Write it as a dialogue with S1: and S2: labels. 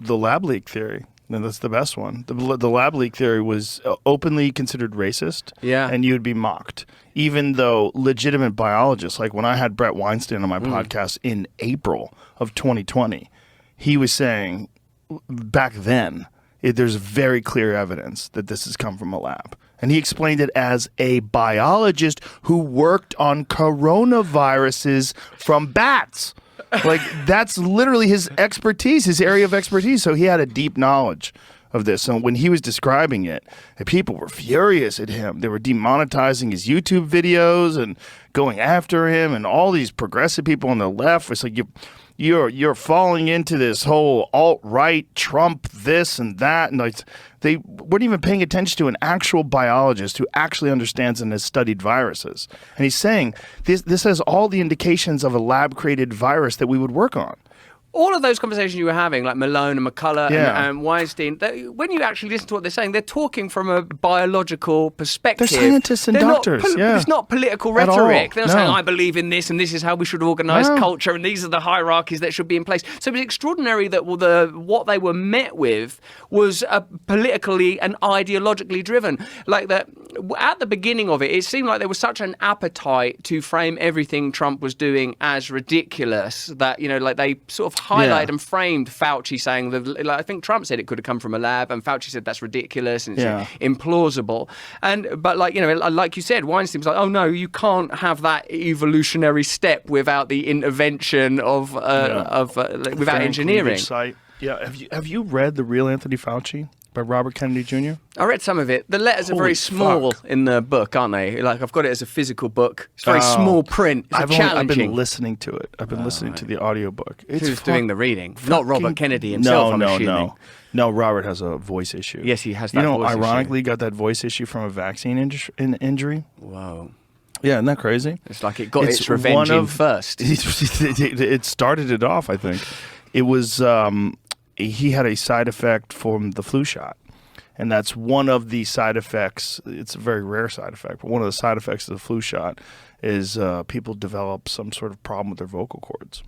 S1: the lab leak theory. And that's the best one. The lab leak theory was openly considered racist, and you would be mocked. Even though legitimate biologists, like when I had Brett Weinstein on my podcast in April of 2020, he was saying back then, there's very clear evidence that this has come from a lab. And he explained it as a biologist who worked on coronaviruses from bats. Like, that's literally his expertise, his area of expertise. So he had a deep knowledge of this. So when he was describing it, people were furious at him. They were demonetizing his YouTube videos and going after him, and all these progressive people on the left. It's like, you're falling into this whole alt-right Trump this and that, and like they weren't even paying attention to an actual biologist who actually understands and has studied viruses. And he's saying this has all the indications of a lab-created virus that we would work on.
S2: All of those conversations you were having, like Malone and McCullough and Weinstein, when you actually listen to what they're saying, they're talking from a biological perspective.
S1: They're scientists and doctors.
S2: It's not political rhetoric. They're not saying, I believe in this and this is how we should organise culture and these are the hierarchies that should be in place. So it was extraordinary that what they were met with was politically and ideologically driven. Like that, at the beginning of it, it seemed like there was such an appetite to frame everything Trump was doing as ridiculous that, like they sort of highlighted and framed Fauci saying that, I think Trump said it could have come from a lab, and Fauci said that's ridiculous and it's implausible. But like you said, Weinstein was like, oh no, you can't have that evolutionary step without the intervention without engineering.
S1: Yeah, have you read The Real Anthony Fauci by Robert Kennedy Jr.?
S2: I read some of it. The letters are very small in the book, aren't they? Like, I've got it as a physical book. It's very small print. It's challenging.
S1: I've been listening to it. I've been listening to the audiobook.
S2: Who's doing the reading? Not Robert Kennedy himself, I'm assuming.
S1: No, Robert has a voice issue.
S2: Yes, he has that voice issue.
S1: Ironically, got that voice issue from a vaccine injury.
S2: Whoa.
S1: Yeah, isn't that crazy?
S2: It's like it got its revenge in first.
S1: It started it off, I think. It was... he had a side effect from the flu shot. And that's one of the side effects. It's a very rare side effect, but one of the side effects of the flu shot is people develop some sort of problem with their vocal cords.